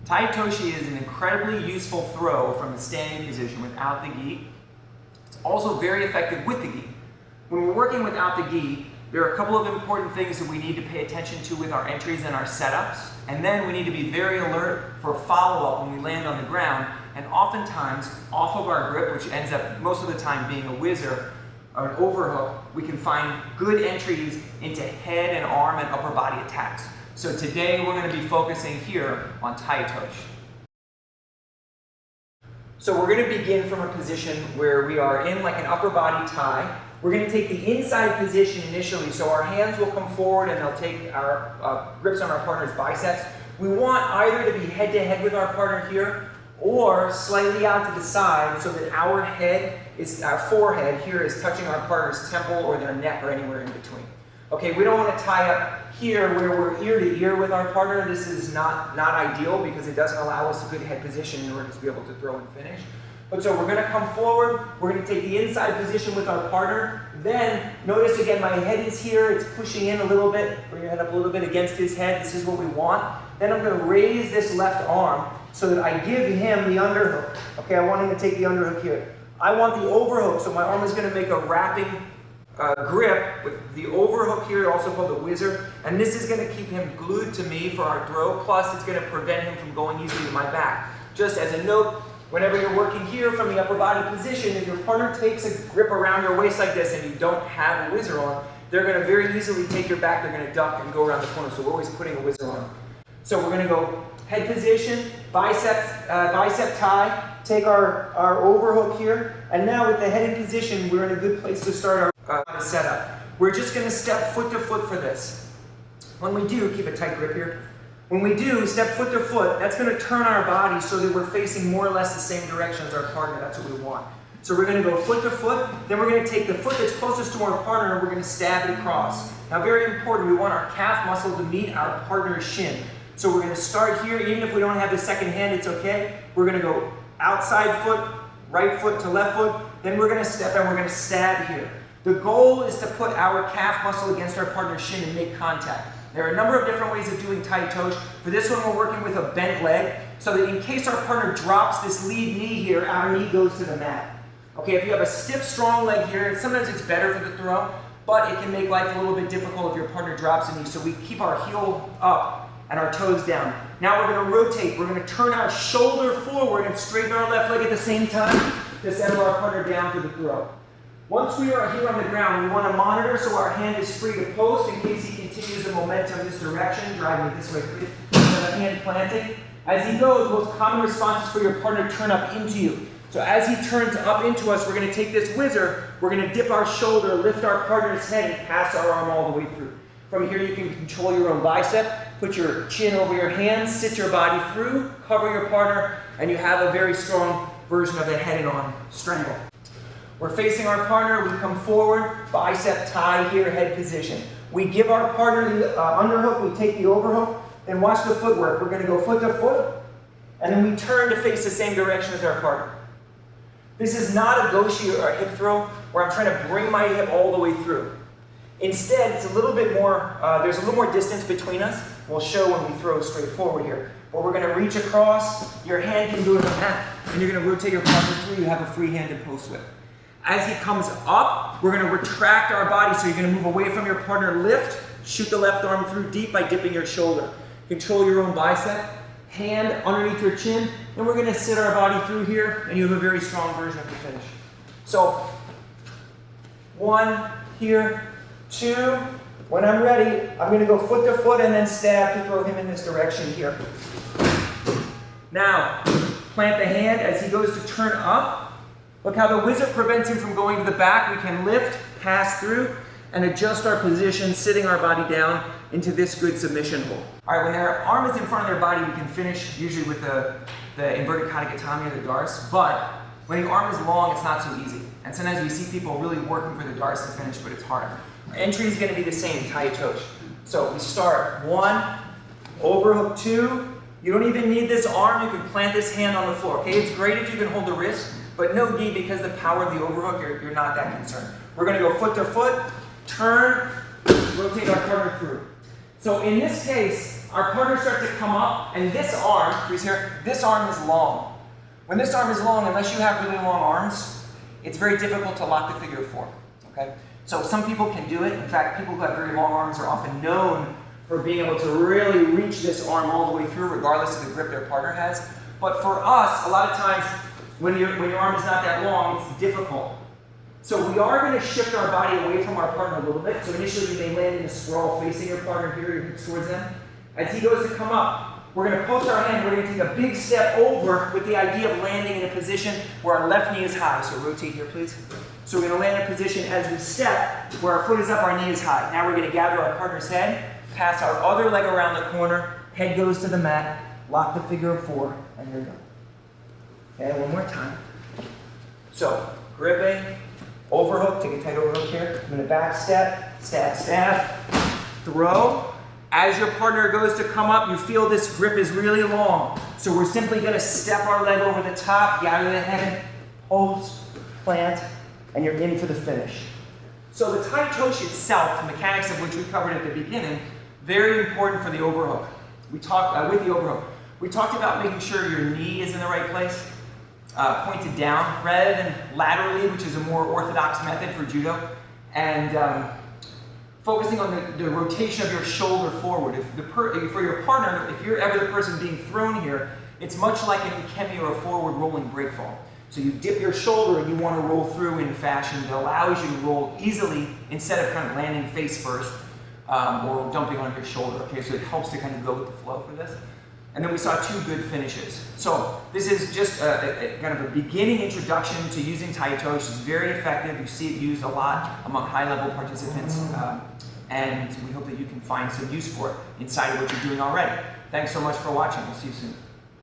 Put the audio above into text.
Tai Otoshi is an incredibly useful throw from a standing position without the gi. It's also very effective with the gi. When we're working without the gi, there are a couple of important things that we need to pay attention to with our entries and our setups, and then we need to be very alert for follow-up when we land on the ground, and oftentimes, off of our grip, which ends up most of the time being a whizzer or an overhook, we can find good entries into head and arm and upper body attacks. So today we're going to be focusing here on Tai Otoshi. So we're going to begin from a position where we are in like an upper body tie. We're going to take the inside position initially, so our hands will come forward and they'll take our grips on our partner's biceps. We want either to be head to head with our partner here or slightly out to the side so that our forehead here is touching our partner's temple or their neck or anywhere in between. Okay, we don't want to tie up here where we're ear to ear with our partner. This is not ideal because it doesn't allow us a good head position in order to be able to throw and finish. But so we're going to come forward, we're going to take the inside position with our partner. Then notice again my head is here, it's pushing in a little bit, bring your head up a little bit against his head, this is what we want. Then I'm going to raise this left arm so that I give him the underhook. Okay, I want him to take the underhook here. I want the overhook, so my arm is going to make a wrapping grip with the overhook here, also called the whizzer, and this is going to keep him glued to me for our throw, plus it's going to prevent him from going easily to my back. Just as a note, whenever you're working here from the upper body position, if your partner takes a grip around your waist like this and you don't have a whizzer on, they're going to very easily take your back, they're going to duck and go around the corner, so we're always putting a whizzer on. So we're going to go head position, bicep tie, take our overhook here, and now with the head in position, we're in a good place to start our setup. We're just going to step foot to foot for this. When we do, keep a tight grip here. When we do step foot to foot, that's going to turn our body so that we're facing more or less the same direction as our partner. That's what we want. So we're going to go foot to foot, then we're going to take the foot that's closest to our partner and we're going to stab it across. Now very important, we want our calf muscle to meet our partner's shin. So we're going to start here, even if we don't have the second hand, it's okay. We're going to go outside foot, right foot to left foot, then we're going to step and we're going to stab here. The goal is to put our calf muscle against our partner's shin and make contact. There are a number of different ways of doing Tai Otoshi. For this one, we're working with a bent leg, so that in case our partner drops this lead knee here, our knee goes to the mat. Okay, if you have a stiff, strong leg here, sometimes it's better for the throw, but it can make life a little bit difficult if your partner drops a knee, so we keep our heel up and our toes down. Now we're going to rotate. We're going to turn our shoulder forward and straighten our left leg at the same time to settle our partner down for the throw. Once we are here on the ground, we want to monitor so our hand is free to post in case he continues the momentum in this direction, driving this way. Hand planting. As he goes, the most common response is for your partner to turn up into you. So as he turns up into us, we're going to take this whizzer, we're going to dip our shoulder, lift our partner's head, and pass our arm all the way through. From here, you can control your own bicep, put your chin over your hands, sit your body through, cover your partner, and you have a very strong version of the head and arm strangle. We're facing our partner, we come forward, bicep tie here, head position. We give our partner the underhook, we take the overhook, then watch the footwork. We're going to go foot to foot, and then we turn to face the same direction as our partner. This is not a goshi or a hip throw where I'm trying to bring my hip all the way through. Instead, it's a little bit more, there's a little more distance between us. We'll show when we throw straight forward here. But we're going to reach across, your hand can do it on that, and you're going to rotate your partner through, you have a free handed post whip. As he comes up, we're going to retract our body, so you're going to move away from your partner, lift, shoot the left arm through deep by dipping your shoulder. Control your own bicep, hand underneath your chin, and we're going to sit our body through here, and you have a very strong version of the finish. So, 1 here, 2, when I'm ready, I'm going to go foot to foot and then stab to throw him in this direction here. Now, plant the hand as he goes to turn up. Look how the whizzer prevents him from going to the back. We can lift, pass through, and adjust our position, sitting our body down into this good submission hold. All right, when their arm is in front of their body, we can finish usually with the inverted katakatame or the darce, but when the arm is long, it's not so easy. And sometimes we see people really working for the darce to finish, but it's hard. Our entry is going to be the same, Tai Otoshi. So we start 1, overhook 2. You don't even need this arm, you can plant this hand on the floor. Okay, it's great if you can hold the wrist, but no gi because the power of the overhook, you're not that concerned. We're going to go foot to foot, turn, rotate our partner through. So in this case, our partner starts to come up, and this arm, freeze here, this arm is long. When this arm is long, unless you have really long arms, it's very difficult to lock the figure of 4, okay? So some people can do it. In fact, people who have very long arms are often known for being able to really reach this arm all the way through, regardless of the grip their partner has. But for us, a lot of times, when your arm is not that long, it's difficult. So we are going to shift our body away from our partner a little bit. So initially you may land in a sprawl facing your partner here, your hips towards them. As he goes to come up, we're going to post our hand, we're going to take a big step over with the idea of landing in a position where our left knee is high. So rotate here, please. So we're going to land in a position as we step where our foot is up, our knee is high. Now we're going to gather our partner's head, pass our other leg around the corner, head goes to the mat, lock the figure of 4, and you're done. Okay, one more time. So, gripping, overhook, take a tight overhook here. I'm going to back step, stab, stab, throw. As your partner goes to come up, you feel this grip is really long. So we're simply going to step our leg over the top, gather the head, post, plant, and you're in for the finish. So the Tai Otoshi itself, the mechanics of which we covered at the beginning, very important for the overhook. We talked with the overhook. We talked about making sure your knee is in the right place, pointed down, rather than laterally, which is a more orthodox method for judo, and focusing on the rotation of your shoulder forward. For your partner, if you're ever the person being thrown here, it's much like an ikemi or a forward rolling break fall. So you dip your shoulder and you want to roll through in a fashion that allows you to roll easily instead of kind of landing face first or dumping on your shoulder. Okay, so it helps to kind of go with the flow for this. And then we saw 2 good finishes. So this is just kind of a beginning introduction to using Tai Otoshi. It's very effective. You see it used a lot among high-level participants. And we hope that you can find some use for it inside of what you're doing already. Thanks so much for watching. We'll see you soon.